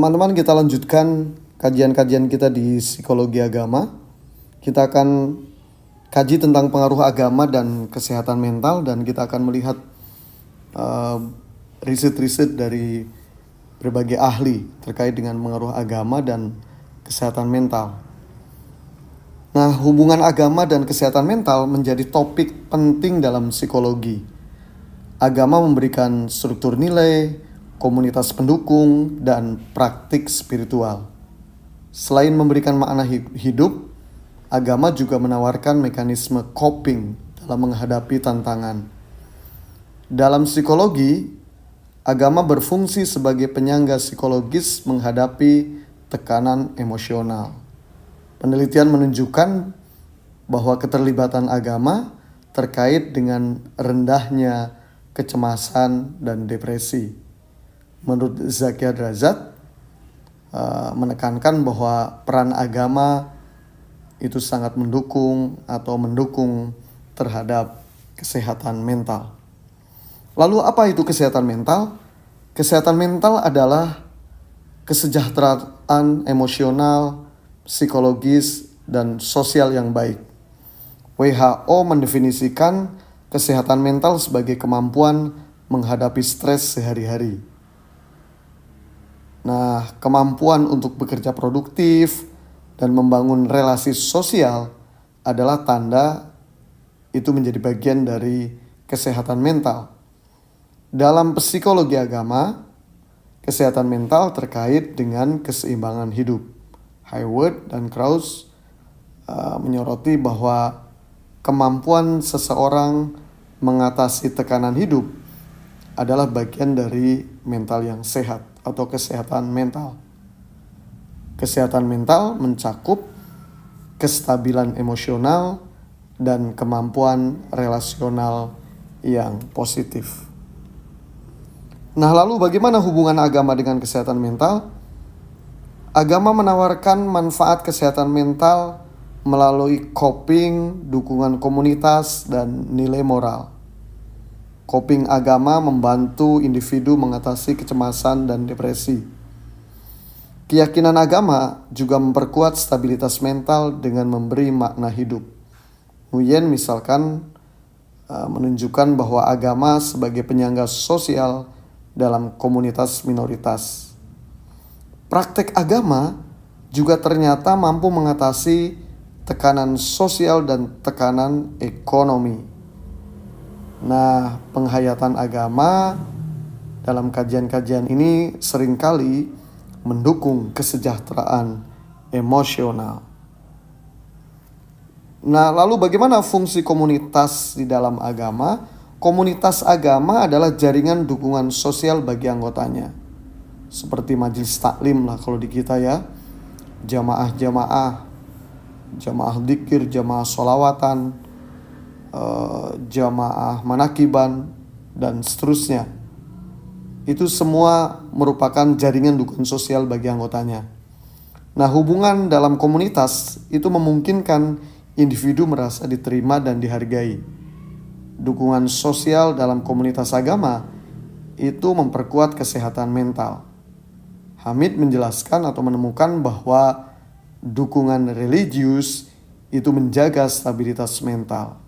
Teman-teman, kita lanjutkan kajian-kajian kita di psikologi agama. Kita akan kaji tentang pengaruh agama dan kesehatan mental, dan kita akan melihat riset-riset dari berbagai ahli terkait dengan pengaruh agama dan kesehatan mental. Nah, hubungan agama dan kesehatan mental menjadi topik penting dalam psikologi. Agama memberikan struktur nilai, komunitas pendukung, dan praktik spiritual. Selain memberikan makna hidup, agama juga menawarkan mekanisme coping dalam menghadapi tantangan. Dalam psikologi, agama berfungsi sebagai penyangga psikologis menghadapi tekanan emosional. Penelitian menunjukkan bahwa keterlibatan agama terkait dengan rendahnya kecemasan dan depresi. Menurut Zakia Drazat, menekankan bahwa peran agama itu sangat mendukung terhadap kesehatan mental. Lalu apa itu kesehatan mental? Kesehatan mental adalah kesejahteraan emosional, psikologis, dan sosial yang baik. WHO mendefinisikan kesehatan mental sebagai kemampuan menghadapi stres sehari-hari. Nah, kemampuan untuk bekerja produktif dan membangun relasi sosial adalah tanda itu menjadi bagian dari kesehatan mental. Dalam psikologi agama, kesehatan mental terkait dengan keseimbangan hidup. Hayward dan Krauss menyoroti bahwa kemampuan seseorang mengatasi tekanan hidup adalah bagian dari mental yang sehat atau kesehatan mental. Kesehatan mental mencakup kestabilan emosional dan kemampuan relasional yang positif. Nah, lalu bagaimana hubungan agama dengan kesehatan mental? Agama menawarkan manfaat kesehatan mental melalui coping, dukungan komunitas, dan nilai moral. Coping agama membantu individu mengatasi kecemasan dan depresi. Keyakinan agama juga memperkuat stabilitas mental dengan memberi makna hidup. Nguyen misalkan menunjukkan bahwa agama sebagai penyangga sosial dalam komunitas minoritas. Praktek agama juga ternyata mampu mengatasi tekanan sosial dan tekanan ekonomi. Nah, penghayatan agama dalam kajian-kajian ini seringkali mendukung kesejahteraan emosional. Nah, lalu bagaimana fungsi komunitas di dalam agama? Komunitas agama adalah jaringan dukungan sosial bagi anggotanya. Seperti majelis taklim lah kalau di kita ya. Jamaah dzikir, jamaah sholawatan, jamaah manakiban, dan seterusnya. Itu semua merupakan jaringan dukungan sosial bagi anggotanya. Nah, hubungan dalam komunitas itu memungkinkan individu merasa diterima dan dihargai. Dukungan sosial dalam komunitas agama itu memperkuat kesehatan mental. Hamid menjelaskan atau menemukan bahwa dukungan religius itu menjaga stabilitas mental.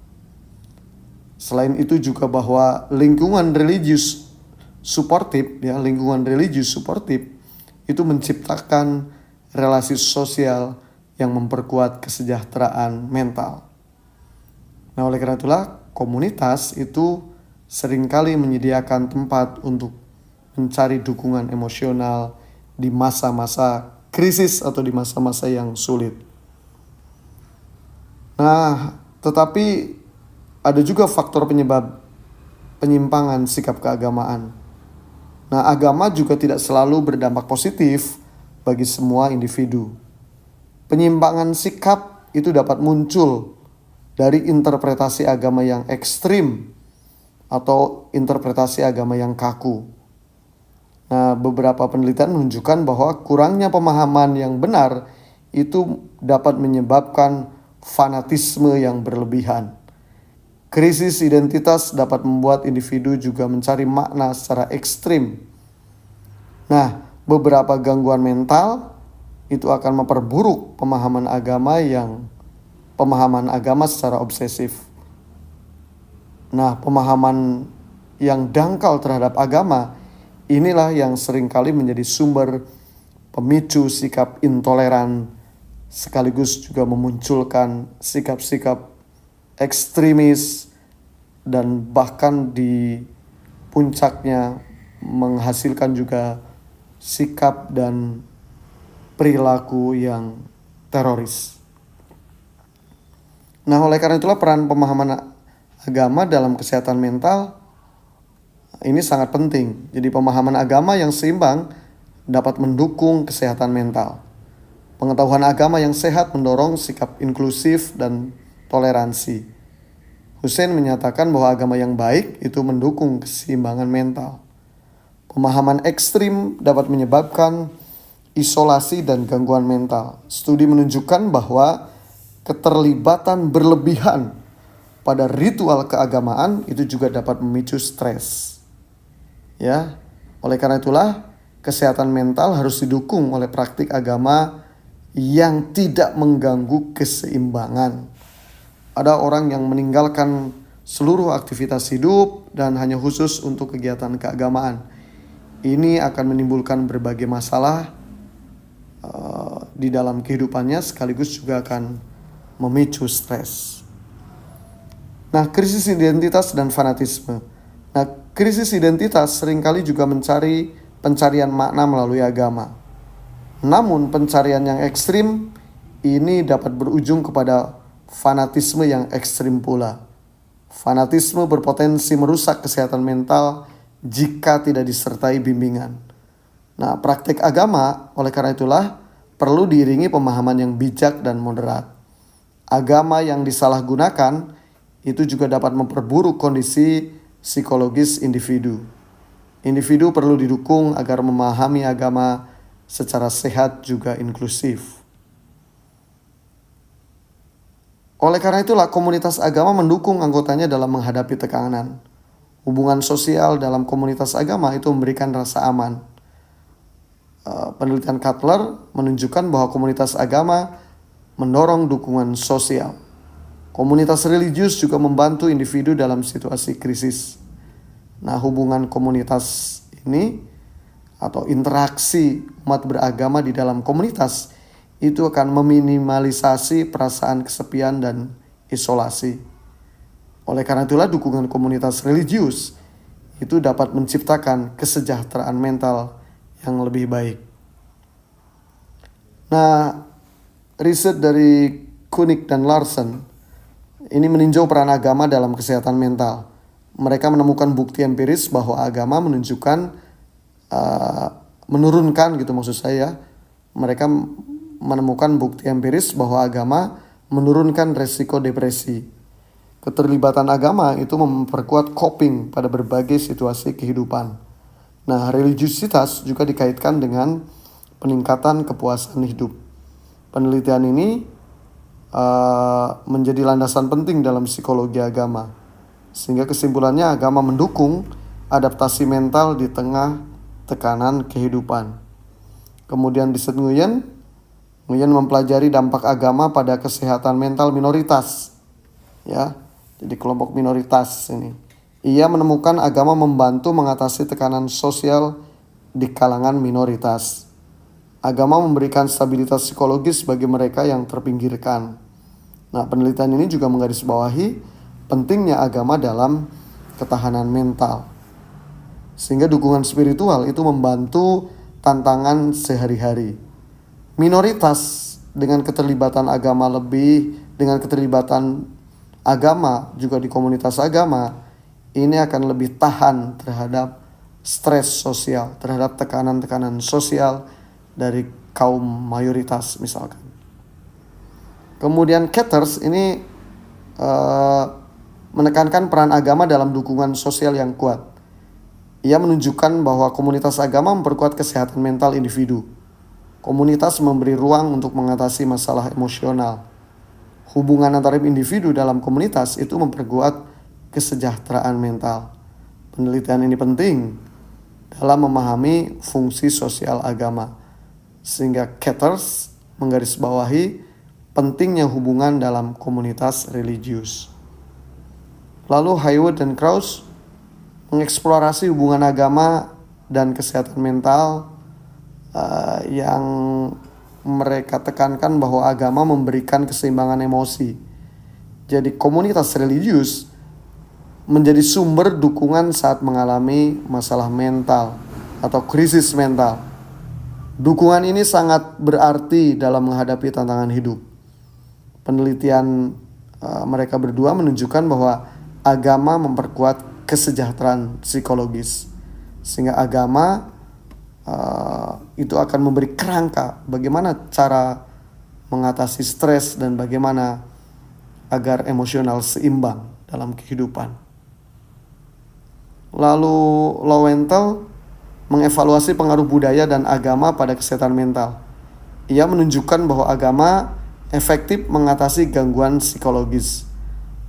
Selain itu juga bahwa lingkungan religius suportif itu menciptakan relasi sosial yang memperkuat kesejahteraan mental. Nah, oleh karena itulah komunitas itu seringkali menyediakan tempat untuk mencari dukungan emosional di masa-masa krisis atau di masa-masa yang sulit. Nah, tetapi ada juga faktor penyebab penyimpangan sikap keagamaan. Nah, agama juga tidak selalu berdampak positif bagi semua individu. Penyimpangan sikap itu dapat muncul dari interpretasi agama yang ekstrim atau interpretasi agama yang kaku. Nah, beberapa penelitian menunjukkan bahwa kurangnya pemahaman yang benar itu dapat menyebabkan fanatisme yang berlebihan. Krisis identitas dapat membuat individu juga mencari makna secara ekstrim. Nah, beberapa gangguan mental itu akan memperburuk pemahaman agama secara obsesif. Nah, pemahaman yang dangkal terhadap agama inilah yang seringkali menjadi sumber pemicu sikap intoleran, sekaligus juga memunculkan sikap-sikap ekstremis, dan bahkan di puncaknya menghasilkan juga sikap dan perilaku yang teroris. Nah, oleh karena itulah peran pemahaman agama dalam kesehatan mental ini sangat penting. Jadi pemahaman agama yang seimbang dapat mendukung kesehatan mental. Pengetahuan agama yang sehat mendorong sikap inklusif dan toleransi. Hussein menyatakan bahwa agama yang baik itu mendukung keseimbangan mental. Pemahaman ekstrim dapat menyebabkan isolasi dan gangguan mental. Studi menunjukkan bahwa keterlibatan berlebihan pada ritual keagamaan itu juga dapat memicu stres. Ya, oleh karena itulah kesehatan mental harus didukung oleh praktik agama yang tidak mengganggu keseimbangan. Ada orang yang meninggalkan seluruh aktivitas hidup dan hanya khusus untuk kegiatan keagamaan. Ini akan menimbulkan berbagai masalah di dalam kehidupannya, sekaligus juga akan memicu stres. Nah, krisis identitas dan fanatisme. Nah, krisis identitas seringkali juga mencari pencarian makna melalui agama. Namun pencarian yang ekstrim ini dapat berujung kepada fanatisme yang ekstrim pula. Fanatisme berpotensi merusak kesehatan mental jika tidak disertai bimbingan. Nah, praktik agama oleh karena itulah perlu diiringi pemahaman yang bijak dan moderat. Agama yang disalahgunakan itu juga dapat memperburuk kondisi psikologis individu. Individu perlu didukung agar memahami agama secara sehat juga inklusif. Oleh karena itulah komunitas agama mendukung anggotanya dalam menghadapi tekanan. Hubungan sosial dalam komunitas agama itu memberikan rasa aman. Penelitian Cutler menunjukkan bahwa komunitas agama mendorong dukungan sosial. Komunitas religius juga membantu individu dalam situasi krisis. Nah, hubungan komunitas ini atau interaksi umat beragama di dalam komunitas itu akan meminimalisasi perasaan kesepian dan isolasi. Oleh karena itulah dukungan komunitas religius itu dapat menciptakan kesejahteraan mental yang lebih baik. Nah, riset dari Koenig dan Larsen ini meninjau peran agama dalam kesehatan mental. Mereka menemukan bukti empiris bahwa agama mereka menemukan bukti empiris bahwa agama menurunkan resiko depresi. Keterlibatan agama itu memperkuat coping pada berbagai situasi kehidupan. Nah, religiusitas juga dikaitkan dengan peningkatan kepuasan hidup. Penelitian ini menjadi landasan penting dalam psikologi agama. Sehingga kesimpulannya agama mendukung adaptasi mental di tengah tekanan kehidupan. Kemudian riset Nguyen mempelajari dampak agama pada kesehatan mental minoritas. Ya, jadi kelompok minoritas ini. Ia menemukan agama membantu mengatasi tekanan sosial di kalangan minoritas. Agama memberikan stabilitas psikologis bagi mereka yang terpinggirkan. Nah, penelitian ini juga menggarisbawahi pentingnya agama dalam ketahanan mental. Sehingga dukungan spiritual itu membantu tantangan sehari-hari. Minoritas dengan keterlibatan agama juga di komunitas agama ini akan lebih tahan terhadap stres sosial, terhadap tekanan-tekanan sosial dari kaum mayoritas misalkan. Kemudian Ketters ini menekankan peran agama dalam dukungan sosial yang kuat. Ia menunjukkan bahwa komunitas agama memperkuat kesehatan mental individu. Komunitas memberi ruang untuk mengatasi masalah emosional. Hubungan antara individu dalam komunitas itu memperkuat kesejahteraan mental. Penelitian ini penting dalam memahami fungsi sosial agama. Sehingga Catters menggarisbawahi pentingnya hubungan dalam komunitas religius. Lalu Haywood dan Krauss mengeksplorasi hubungan agama dan kesehatan mental yang mereka tekankan bahwa agama memberikan keseimbangan emosi. Jadi komunitas religius menjadi sumber dukungan saat mengalami masalah mental atau krisis mental. Dukungan ini sangat berarti dalam menghadapi tantangan hidup. Penelitian mereka berdua menunjukkan bahwa agama memperkuat kesejahteraan psikologis, sehingga agama itu akan memberi kerangka bagaimana cara mengatasi stres dan bagaimana agar emosional seimbang dalam kehidupan. Lalu Lowenthal mengevaluasi pengaruh budaya dan agama pada kesehatan mental. Ia menunjukkan bahwa agama efektif mengatasi gangguan psikologis.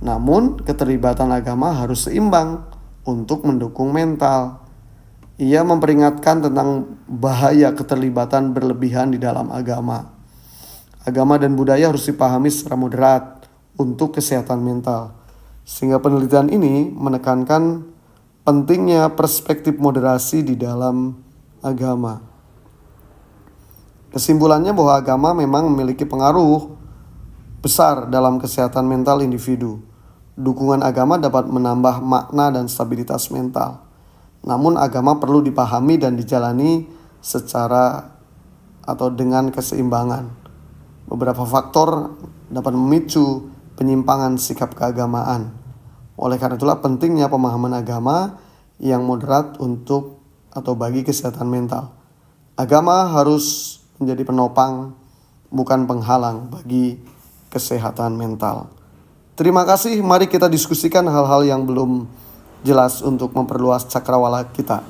Namun, keterlibatan agama harus seimbang untuk mendukung mental. Ia memperingatkan tentang bahaya keterlibatan berlebihan di dalam agama. Agama dan budaya harus dipahami secara moderat untuk kesehatan mental. Sehingga penelitian ini menekankan pentingnya perspektif moderasi di dalam agama. Kesimpulannya bahwa agama memang memiliki pengaruh besar dalam kesehatan mental individu. Dukungan agama dapat menambah makna dan stabilitas mental. Namun agama perlu dipahami dan dijalani secara atau dengan keseimbangan. Beberapa faktor dapat memicu penyimpangan sikap keagamaan. Oleh karena itulah pentingnya pemahaman agama yang moderat untuk atau bagi kesehatan mental. Agama harus menjadi penopang, bukan penghalang bagi kesehatan mental. Terima kasih, mari kita diskusikan hal-hal yang belum jelas untuk memperluas cakrawala kita.